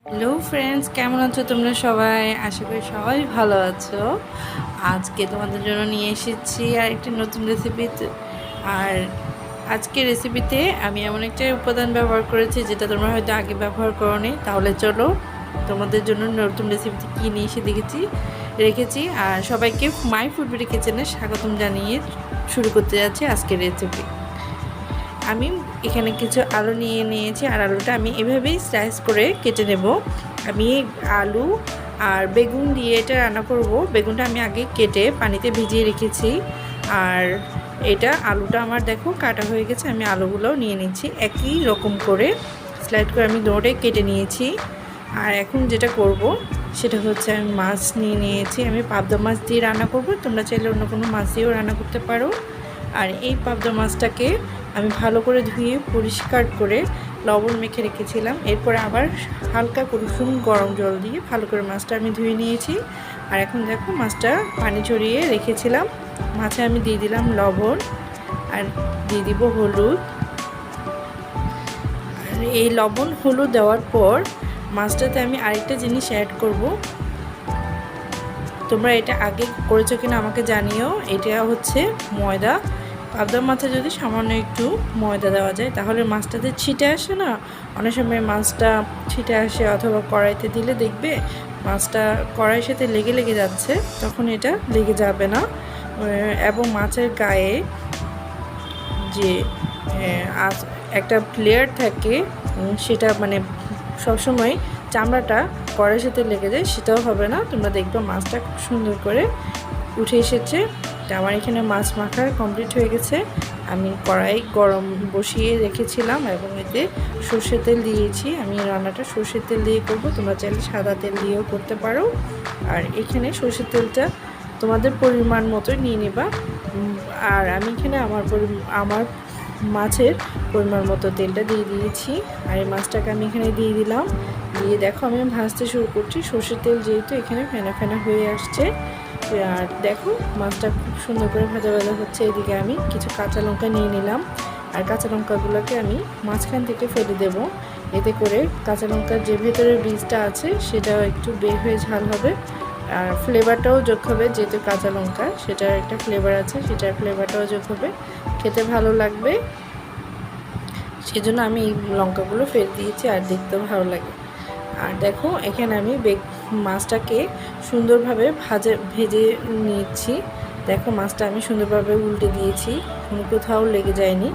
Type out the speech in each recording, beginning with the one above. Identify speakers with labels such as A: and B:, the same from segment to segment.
A: Hello friends, কেমন আছো তোমরা সবাই? আশা করি সবাই ভালো আছো। আজকে তোমাদের জন্য নিয়ে এসেছি আর একটি নতুন রেসিপি। আর আজকের রেসিপিতে আমি এমন একটা উপাদান ব্যবহার করেছি যেটা তোমরা হয়তো আগে ব্যবহার করোনি। তাহলে চলো তোমাদের জন্য নতুন রেসিপিটি কী নিয়ে এসে রেখেছি। আর সবাইকে মাই ফুড বিডি কিচেনে স্বাগতম জানিয়ে শুরু করতে যাচ্ছি আজকের রেসিপি। আমি এখানে কিছু আলু নিয়ে নিয়েছি আর আলুটা আমি এভাবেই স্লাইস করে কেটে নেব। আমি আলু আর বেগুন দিয়ে এটা রান্না করব। বেগুনটা আমি আগে কেটে পানিতে ভিজিয়ে রেখেছি। আর এটা আলুটা আমার দেখো কাটা হয়ে গেছে। আমি আলুগুলোও নিয়ে নিচ্ছি একই রকম করে স্লাইড করে আমি দৌড়ে কেটে নিয়েছি। আর এখন যেটা করব সেটা হচ্ছে আমি মাছ নিয়ে নিয়েছি। আমি পাবদা মাছ দিয়ে রান্না করব, তোমরা চাইলে অন্য কোনো মাছ দিয়েও রান্না করতে পারো। আর এই পাবদা মাছটাকে আমি ভালো করে ধুয়ে পরিষ্কার করে লবণ মেখে রেখেছিলাম। এরপরে আবার হালকা কুসুম গরম জল দিয়ে ভালো করে মাছটা আমি ধুয়ে নিয়েছি। আর এখন দেখো মাছটা পানি ঝরিয়ে রেখেছিলাম। মাছে আমি দিয়ে দিলাম লবণ আর দিয়ে দিব হলুদ। আর এই লবণ হলুদ দেওয়ার পর মাছটাতে আমি আরেকটা জিনিস অ্যাড করব। তোমরা এটা আগে করেছো কিনা আমাকে জানিও। এটা হচ্ছে ময়দা। পাবদা মাছে যদি সামান্য একটু ময়দা দেওয়া যায় তাহলে মাছটাতে ছিটে আসে না, অনেক সময় মাছটা ছিটে আসে, অথবা কড়াইতে দিলে দেখবে মাছটা কড়াইয়ের সাথে লেগে লেগে যাচ্ছে, তখন এটা লেগে যাবে না। এবং মাছের গায়ে যে একটা লেয়ার থাকে সেটা মানে সবসময় চামড়াটা কড়াইয়ের সাথে লেগে যায়, সেটাও হবে না। তোমরা দেখবে মাছটা খুব সুন্দর করে উঠে এসেছে। আমার এখানে মাছ মাখা কমপ্লিট হয়ে গেছে। আমি কড়াই গরম বসিয়ে রেখেছিলাম এবং এতে সর্ষের তেল দিয়েছি। আমি রান্নাটা সর্ষের তেল দিয়ে করব, তোমরা চাইলে সাদা তেল দিয়েও করতে পারো। আর এখানে সর্ষের তেলটা তোমাদের পরিমাণ মতোই নিয়ে নেবা। আর আমি এখানে আমার মাছের পরিমাণ মতো তেলটা দিয়ে দিয়েছি। আর এই মাছটাকে আমি এখানে দিয়ে দিলাম। দিয়ে দেখো আমি ভাজতে শুরু করছি। সর্ষের তেল যেহেতু এখানে ফেনা ফেনা হয়ে আসছে। আর দেখো মাছটা খুব সুন্দর করে ভাজা ভাজা হচ্ছে। এদিকে আমি কিছু কাঁচা লঙ্কা নিয়ে নিলাম। আর কাঁচা লঙ্কাগুলোকে আমি মাঝখান থেকে ফেলে দেব। এতে করে কাঁচা লঙ্কার যে ভেতরের বীজটা আছে সেটাও একটু বের হয়ে ঝাল হবে। আর ফ্লেভারটাও যোগ হবে, যেহেতু কাঁচা লঙ্কা সেটার একটা ফ্লেভার আছে, সেটার ফ্লেভারটাও যোগ হবে, খেতে ভালো লাগবে। সেজন্য আমি এই লঙ্কাগুলো ফেলে দিয়েছি আর দেখতেও ভালো লাগে। আর দেখো এখানে আমি মাছটাকে সুন্দরভাবে ভেজে নিচ্ছি। দেখো মাছটা আমি সুন্দরভাবে উল্টে দিয়েছি, কোথাও লেগে যায়নি।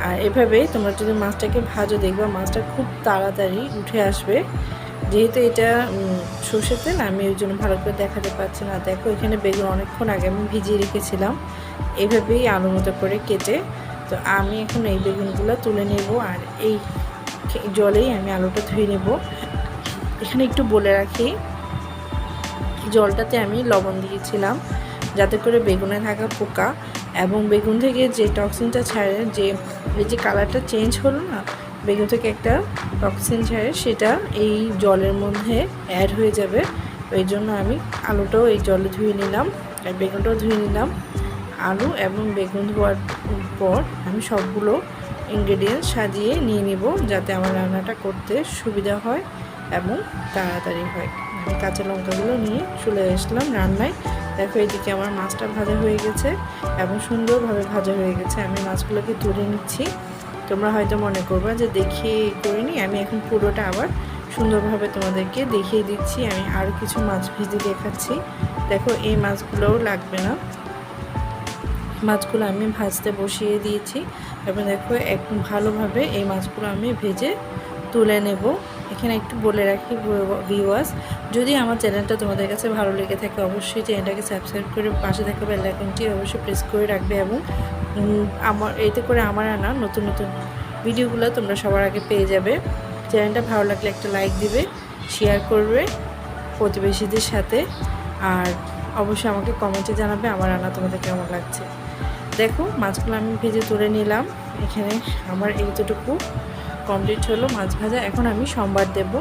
A: আর এভাবে তোমরা যদি মাছটাকে ভাজো দেখবা মাছটা খুব তাড়াতাড়ি উঠে আসবে। যেহেতু এটা সর্ষের তেল, আমি ওই জন্য ভালো করে দেখাতে পারছি না। দেখো এখানে বেগুন অনেকক্ষণ আগে আমি ভিজিয়ে রেখেছিলাম এইভাবেই আলুর মতো করে কেটে। তো আমি এখন এই বেগুনগুলো তুলে নেব আর এই জলেই আমি আলুটা ধুয়ে নেব। এখানে একটু বলে রাখি, জলটাতে আমি লবণ দিয়েছিলাম যাতে করে বেগুনে থাকা পোকা এবং বেগুন থেকে যে টক্সিনটা ছাড়ে, এই যে কালারটা চেঞ্জ হলো না, বেগুন থেকে একটা টক্সিন ছাড়ে, সেটা এই জলের মধ্যে অ্যাড হয়ে যাবে। ওই জন্য আমি আলুটাও এই জলে ধুয়ে নিলাম আর বেগুনটাও ধুয়ে নিলাম। আলু এবং বেগুন ধোয়ার পর আমি সবগুলো ইনগ্রেডিয়েন্টস সাজিয়ে নিয়ে নিব যাতে আমার রান্নাটা করতে সুবিধা হয় এবং তাড়াতাড়ি হয়। আমি কাঁচা লঙ্কাগুলো নিয়ে চলে আসলাম রান্নায়। দেখো এদিকে আমার মাছটা ভাজা হয়ে গেছে এবং সুন্দরভাবে ভাজা হয়ে গেছে। আমি মাছগুলোকে তুলে নিচ্ছি। তোমরা হয়তো মনে করবা যে দেখিয়ে করিনি, আমি এখন পুরোটা আবার সুন্দরভাবে তোমাদেরকে দেখিয়ে দিচ্ছি। আমি আরও কিছু মাছ ভেজে দেখাচ্ছি। দেখো এই মাছগুলোও লাগবে না, মাছগুলো আমি ভাজতে বসিয়ে দিয়েছি এবং দেখো একদম ভালোভাবে এই মাছগুলো আমি ভেজে তুলে নেব। এখানে একটু বলে রাখি ভিউয়ার্স, যদি আমার চ্যানেলটা তোমাদের কাছে ভালো লেগে থাকে অবশ্যই চ্যানেলটাকে সাবস্ক্রাইব করে পাশে থাকা বেল আইকনটি অবশ্যই প্রেস করে রাখবে এবং এতে করে আমার আনা নতুন নতুন ভিডিওগুলো তোমরা সবার আগে পেয়ে যাবে। চ্যানেলটা ভালো লাগলে একটা লাইক দিবে, শেয়ার করবে প্রতিবেশীদের সাথে, আর অবশ্যই আমাকে কমেন্টে জানাবে আমার রান্না তোমাদের কেমন লাগছে। দেখো মাছগুলো আমি ভেজে তুলে নিলাম। এখানে আমার এইটুকু কমপ্লিট হলো মাছ ভাজা। এখন আমি সম্বার দেব।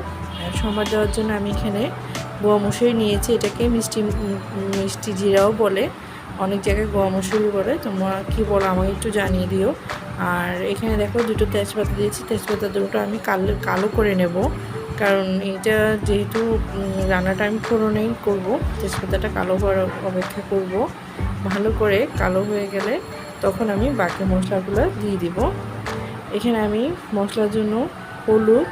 A: সম্বার দেওয়ার জন্য আমি এখানে গোয়া মসুরি নিয়েছি। এটাকে মিষ্টি জিরাও বলে, অনেক জায়গায় গোয়া মসুরি বলে। তোমরা কী বলো আমাকে একটু জানিয়ে দিও। আর এখানে দেখো দুটো তেজপাতা দিয়েছি। তেজপাতা দুটো আমি কালো করে নেব। কারণ এটা যেহেতু রান্নাটা আমি ফোড়নেই করবো, তেজপাতাটা কালো হওয়ার অপেক্ষা করব। ভালো করে কালো হয়ে গেলে তখন আমি বাকি মশলাগুলো দিয়ে দিব। এখানে আমি মশলার জন্য হলুদ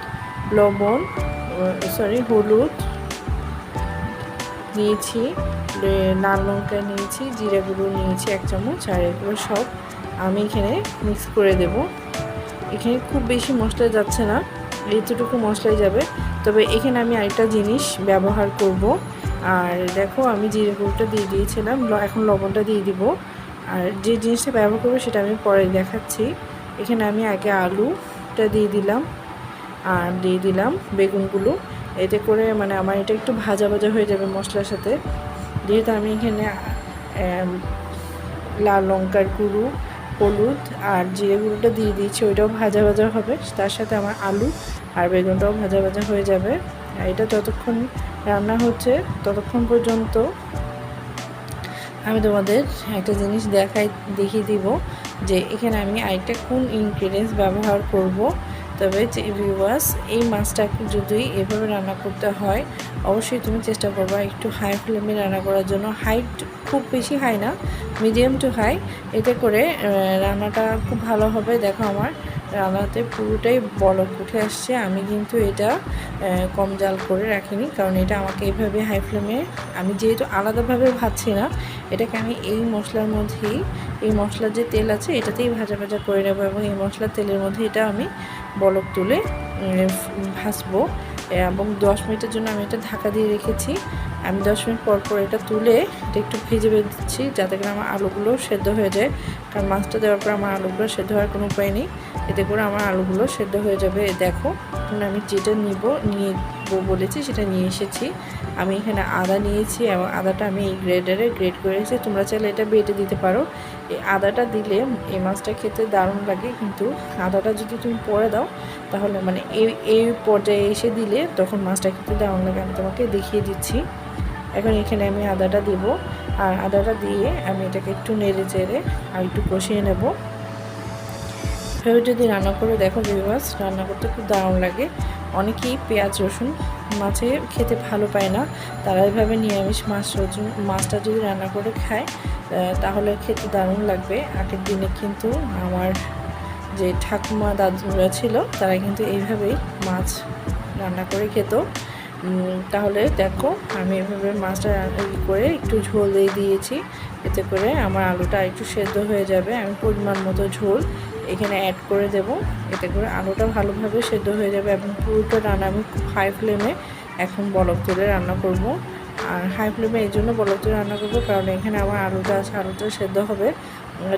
A: নিয়েছি, লাল লঙ্কা নিয়েছি, জিরা গুঁড়ো নিয়েছি 1 চামচ, আর এগুলো সব আমি এখানে মিক্স করে দেব। এখানে খুব বেশি মশলা যাচ্ছে না, এতটুকু মশলাই যাবে। তবে এখানে আমি আরেকটা জিনিস ব্যবহার করব। আর দেখো আমি জিরে গুঁড়োটা দিয়ে দিয়েছিলাম, এখন লবণটা দিয়ে দিব। আর যে জিনিসটা ব্যবহার করবো সেটা আমি পরে দেখাচ্ছি। এখানে আমি আগে আলুটা দিয়ে দিলাম আর দিয়ে দিলাম বেগুনগুলো। এতে করে মানে আমার এটা একটু ভাজা ভাজা হয়ে যাবে মশলার সাথে। যেহেতু আমি এখানে লাল লঙ্কার গুঁড়ো, হলুদ আর জিরে গুঁড়োটা দিয়ে দিয়েছি, ওইটাও ভাজা ভাজা হবে। তার সাথে আমার আলু আর বেগুনটাও ভাজা ভাজা হয়ে যাবে। আর এটা যতক্ষণ রান্না হচ্ছে ততক্ষণ পর্যন্ত আমি তোমাদের একটা জিনিস দেখিয়ে দিব যে এখানে আমি আরেকটা কোন ইনগ্রিডিয়েন্টস ব্যবহার করব। তবে যে ভিউয়ার্স, এই মাছটাকে যদি এভাবে রান্না করতে হয় অবশ্যই তুমি চেষ্টা করবা একটু হাই ফ্লেমে রান্না করার জন্য। খুব বেশি হাই না, মিডিয়াম টু হাই। এতে করে রান্নাটা খুব ভালো হবে। দেখো আমার রান্নাতে পুরোটাই বলক উঠে আসছে। আমি কিন্তু এটা কম জাল করে রাখিনি, কারণ এটা আমাকে এইভাবে হাই ফ্লেমে, আমি যেহেতু আলাদাভাবে ভাজছি না, এটাকে আমি এই মশলার মধ্যেই, এই মশলার যে তেল আছে এটাতেই ভাজা ভাজা করে নেবো এবং এই মশলার তেলের মধ্যে এটা আমি বলক তুলে ভাজবো। এবং 10 মিনিটের জন্য আমি এটা ঢাকা দিয়ে রেখেছি। আমি 10 মিনিট পর পর এটা তুলে এটা একটু ভেজে দিচ্ছি, যাতে করে আমার আলুগুলো সেদ্ধ হয়ে যায়। কারণ মাছটা দেওয়ার পর আমার আলুগুলো সেদ্ধ হওয়ার কোনো উপায় নেই, এতে করে আমার আলুগুলো সেদ্ধ হয়ে যাবে। দেখো এখন আমি যেটা নিয়ে বলেছি সেটা নিয়ে এসেছি। আমি এখানে আদা নিয়েছি এবং আদাটা আমি এই গ্রেডারে গ্রেড করে রেখেছি। তোমরা চাইলে এটা বেটে দিতে পারো। এই আদাটা দিলে এই মাছটা খেতে দারুণ লাগে, কিন্তু আদাটা যদি তুমি পরে দাও তাহলে মানে এই পর্যায়ে এসে দিলে তখন মাছটা খেতে দারুণ লাগে। আমি তোমাকে দেখিয়ে দিচ্ছি। এখন এখানে আমি আদাটা দিব, আর আদাটা দিয়ে আমি এটাকে একটু নেড়ে চেড়ে আর একটু কষিয়ে নেব। এভাবে যদি রান্না করে দেখো ভিউয়ার্স, রান্না করতে খুব দারুণ লাগে। অনেকেই পেঁয়াজ রসুন মাছে খেতে ভালো পায় না, তারা এইভাবে নিরামিষ মাছটা যদি রান্না করে খায় তাহলে খেতে দারুণ লাগবে। আগের দিনে কিন্তু আমার যে ঠাকুমা দাদুরা ছিল তারা কিন্তু এইভাবেই মাছ রান্না করে খেত। তাহলে দেখো আমি এভাবে মাছটা করে একটু ঝোল দিয়ে দিয়েছি, এতে করে আমার আলুটা একটু সেদ্ধ হয়ে যাবে। আমি পরিমাণ মতো ঝোল এখানে অ্যাড করে দেব, এতে করে আলুটা ভালোভাবে সেদ্ধ হয়ে যাবে। এবং পুরোটা রান্না আমি খুব হাই ফ্লেমে এখন বলক তুলে রান্না করব। আর হাই ফ্লেমে এই জন্য বলক তুলে রান্না করব কারণ এখানে আমার আলুটা আছে, আলুটা সেদ্ধ হবে।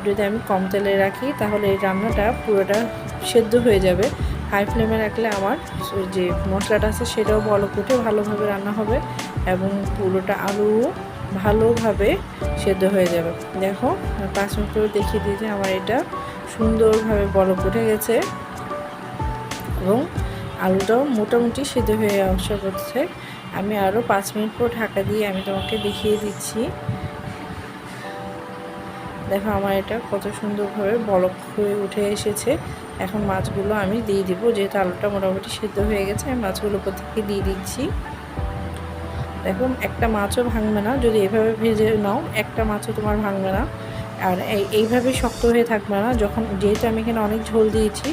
A: যদি আমি কম তেলে রাখি তাহলে এই রান্নাটা পুরোটা সেদ্ধ হয়ে যাবে। হাই ফ্লেমে রাখলে আমার যে মশলাটা আছে সেটাও বলক উঠে ভালোভাবে রান্না হবে এবং পুরোটা আলু ভালোভাবে সেদ্ধ হয়ে যাবে। দেখো 5 মিনিট করে দেখিয়ে দিয়েছি, আমার এটা সুন্দরভাবে বলক উঠে গেছে এবং আলুটাও মোটামুটি সেদ্ধ হয়ে আসা করছে। আমি আরও 5 মিনিট পর ঢাকা দিয়ে আমি তোমাকে দেখিয়ে দিচ্ছি। দেখো আমার এটা কত সুন্দরভাবে বলক হয়ে উঠে এসেছে। এখন মাছগুলো আমি দিয়ে দিব, যেহেতু আলুটা মোটামুটি সেদ্ধ হয়ে গেছে আমি মাছগুলো উপর থেকে দিয়ে দিচ্ছি। দেখো একটা মাছও ভাঙবে না, যদি এভাবে ভেজে নাও একটা মাছও তোমার ভাঙবে না। আর এইভাবে শক্ত হয়ে থাকবে না। যেহেতু আমি এখানে অনেক ঝোল দিয়েছি,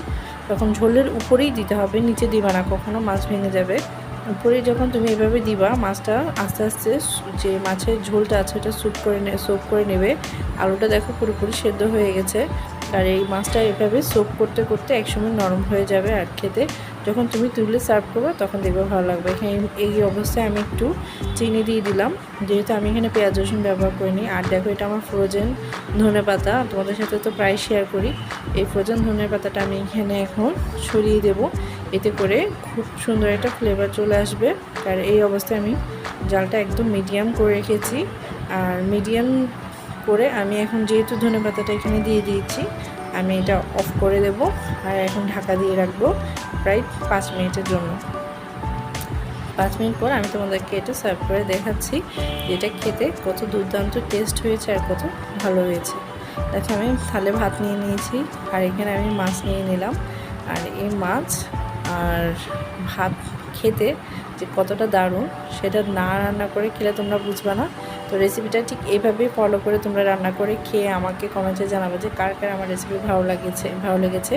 A: তখন ঝোলের উপরেই দিতে হবে, নিচে দিবা না, কখনো মাছ ভেঙে যাবে। উপরে যখন তুমি এভাবে দিবা মাছটা আস্তে আস্তে যে মাছের ঝোলটা আছে ওটা সোপ করে নেবে। আলুটা দেখো পুরোপুরি সেদ্ধ হয়ে গেছে। আর এই মাছটা এভাবে সোপ করতে করতে একসময় নরম হয়ে যাবে। আর খেতে যখন তুমি তুলে সার্ভ করবে তখন দেখবে ভালো লাগবে। এখানে এই অবস্থায় আমি একটু চিনি দিয়ে দিলাম, যেহেতু আমি এখানে পেঁয়াজ রসুন ব্যবহার করিনি। আর দেখো এটা আমার ফ্রোজেন ধনেপাতা, তোমাদের সাথে তো প্রায় শেয়ার করি। এই ফ্রোজেন ধনেপাতাটা আমি এখানে এখন ছড়িয়ে দেব, এতে করে খুব সুন্দর একটা ফ্লেভার চলে আসবে। আর এই অবস্থায় আমি জালটা একদম মিডিয়াম করে রেখেছি। আর মিডিয়াম করে আমি এখন যেহেতু ধনেপাতাটা এখানে দিয়ে দিয়েছি, আমি এটা অফ করে দেব আর এখন ঢাকা দিয়ে রাখবো প্রায় 5 মিনিটের জন্য। 5 মিনিট পর আমি তোমাদেরকে এটা সার্ভ করে দেখাচ্ছি এটা খেতে কত দুর্দান্ত টেস্ট হয়েছে আর কত ভালো হয়েছে। দেখো আমি থালে ভাত নিয়ে নিয়েছি আর এখানে আমি মাছ নিয়ে নিলাম। আর এই মাছ আর ভাত খেতে যে কতটা দারুণ, সেটা না রান্না করে খেলে তোমরা বুঝবে না। তো রেসিপিটা ঠিক এইভাবেই ফলো করে তোমরা রান্না করে খেয়ে আমাকে কমেন্টে জানাবে যে কার কার আমার রেসিপি ভালো লেগেছে।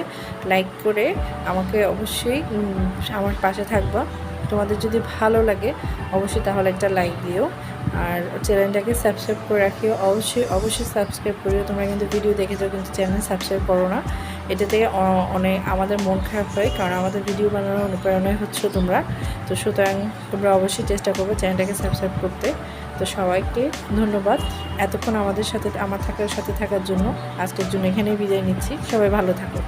A: লাইক করে আমাকে অবশ্যই আমার পাশে থাকবা। তোমাদের যদি ভালো লাগে অবশ্যই তাহলে একটা লাইক দিও, আর চ্যানেলটাকে সাবস্ক্রাইব করে রাখিও। অবশ্যই সাবস্ক্রাইব করিও। তোমরা কিন্তু ভিডিও দেখেছো কিন্তু চ্যানেল সাবস্ক্রাইব করো না, এটা থেকে অনেক আমাদের মন খারাপ হয়, কারণ আমাদের ভিডিও বানানোর অনুপ্রেরণায় হচ্ছে তোমরা। তো সুতরাং তোমরা অবশ্যই চেষ্টা করবে চ্যানেলটাকে সাবস্ক্রাইব করতে। তো সবাইকে ধন্যবাদ এতক্ষণ আমার সাথে থাকার জন্য। আজকের জন্য এখানেই বিদায় নিচ্ছি। সবাই ভালো থাকো।